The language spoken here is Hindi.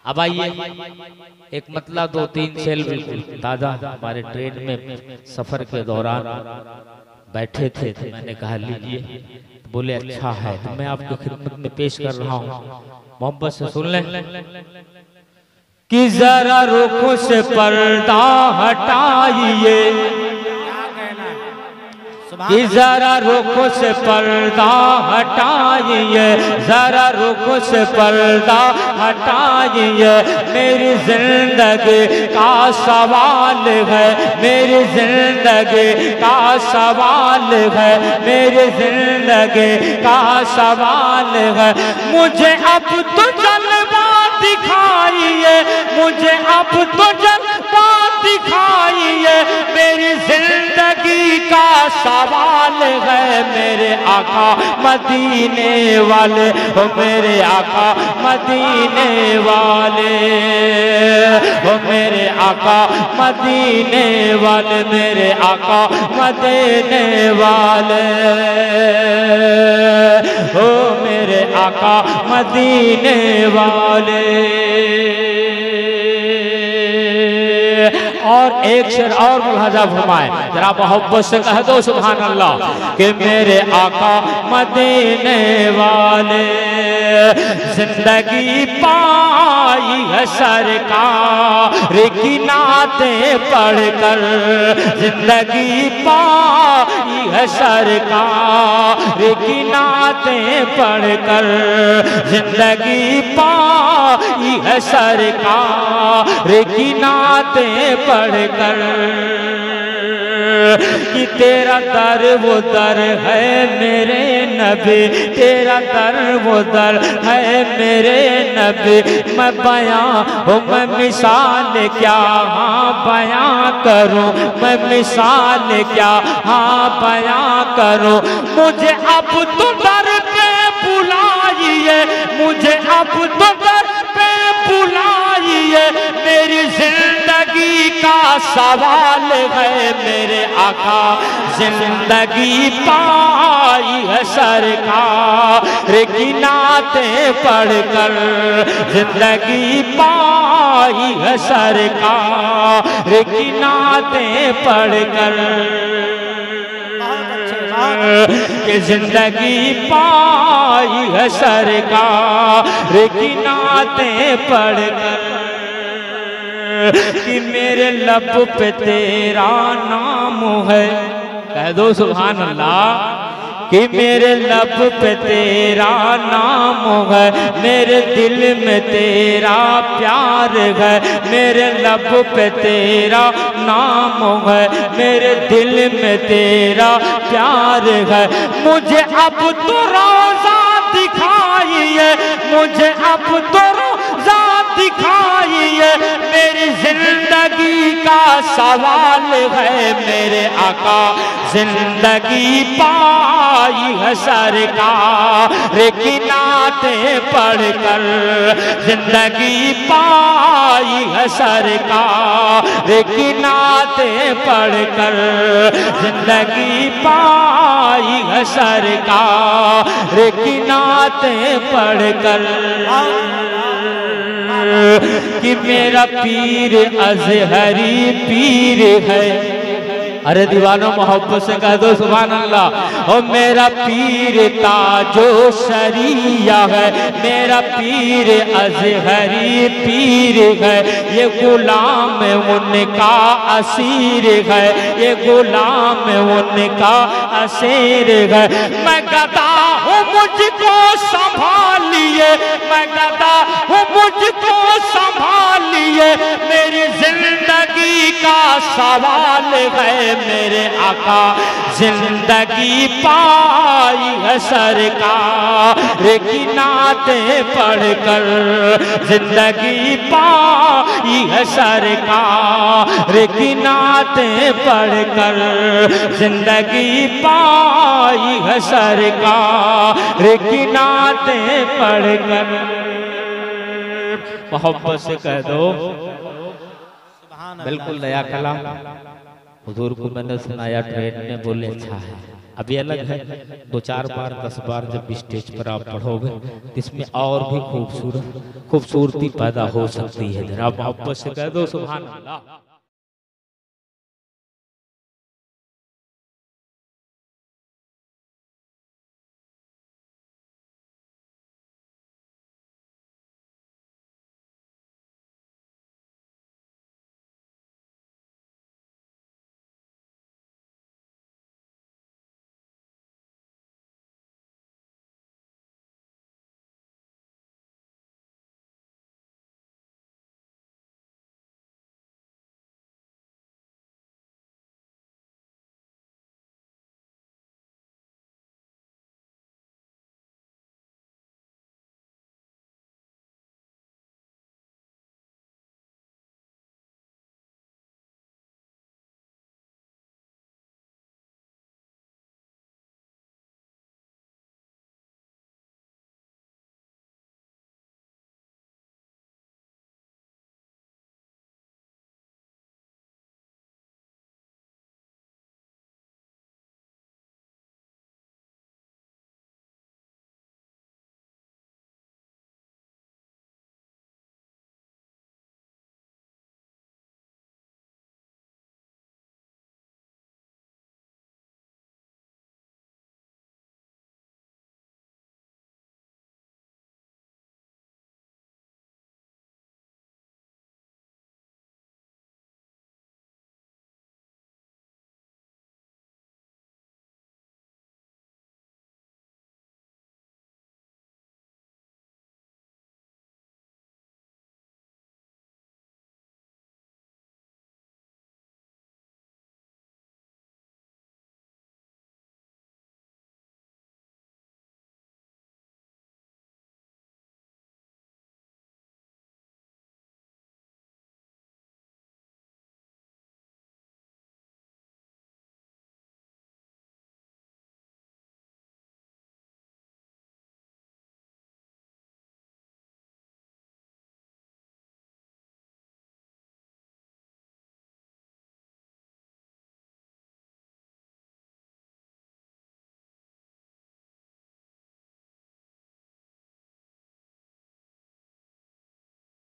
अब आइए एक मतला 2-3 सेल बिल्कुल ताजा हमारे ट्रेन में सफर के दौरान बैठे थे तो मैंने कहा लीजिए, तो बोले अच्छा है, तो मैं आपकी खिदमत में पेश कर रहा हूँ, मोहब्बत से सुन लें कि जरा रुखों से पर्दा हटाइए, कि जरा रुखों से पर्दा हटाइए, जरा रुखों से पर्दा हटाइए, मेरी जिंदगी का सवाल है, मेरी जिंदगी का सवाल है, मेरी जिंदगी का सवाल है। मुझे अब तो जलवा दिखाइए, मुझे अब तो जलवा दिखाइए, मेरी जिंदगी का सवाल है। मेरे आका मदीने वाले, हो मेरे आका मदीने वाले, हो मेरे आका मदीने वाले, मेरे आका मदीने वाले, हो मेरे आका मदीने वाले। और एक शेर और मुलाजा फरमाए, जरा मोहब्बत से कह दो सुभान अल्लाह कि मेरे आका मदीने वाले। जिंदगी पाई है सरकार की नातें पढ़कर, जिंदगी पाई है सरकार की नातें पढ़कर, जिंदगी पाई है सरकार की नातें पढ़कर, कि तेरा दर वो दर है मेरे नबी, तेरा दर वो दर है मेरे नबी। मैं बयां हूँ, मैं मिसाल क्या हाँ बयां करूँ, मैं मिसाल क्या हाँ बयां करूँ। मुझे अब तो दर पे बुलाइए, मुझे अब तो दर पे बुलाइए, मेरी जिंदगी का सवाल है। मेरे आका जिंदगी पाई है सरकार की नातें पढ़कर, जिंदगी पाई है सरकार की नातें पढ़कर, कि जिंदगी पाई है सरकार की नातें पढ़कर, कि मेरे लब पे तेरा नाम है, कह दो सुभान अल्लाह, कि मेरे लब पे तेरा नाम है, मेरे दिल में तेरा प्यार है, मेरे लब पे तेरा नाम है, मेरे दिल में तेरा प्यार है। मुझे अब तो रोज़ा दिखाइए, मुझे अब तो रोज़ा दिखाइए, मेरी जिंदगी का सवाल है। मेरे आका जिंदगी पाई है सरकार की नातें पढ़कर, जिंदगी पाई है सरकार की नातें पढ़कर, जिंदगी पाई है सरकार की नातें पढ़कर, कि मेरा पीर अज़हरी पीर है। अरे दीवानो मोहब्बत से कह दो सुभान अल्लाह। ओ मेरा पीर ताजो शरिया है, मेरा पीर अज़हरी पीर है, ये गुलाम उनका असीर है, ये गुलाम उनका असीर है। मैं गदा हूँ मुझको संभालिए, मैं गदा हूँ मुझको संभालिए, मेरी जिंदगी का सवाल है। मेरे आका जिंदगी पाई है सरकार की नातें पढ़कर, जिंदगी पाई है सरकार की नातें पढ़कर, जिंदगी पाई है सरकार की नातें पढ़कर। मोहब्बत से कह दो बिल्कुल नया कलाम हुजूर को मैंने सुनाया ट्रेन में, बोले अच्छा है। अभी अलग है, 2-4 बार 10 बार जब स्टेज पर आप पढ़ोगे तो इसमें और भी खूबसूरती पैदा हो सकती है। जरा आप बस कह दो सुभान अल्लाह।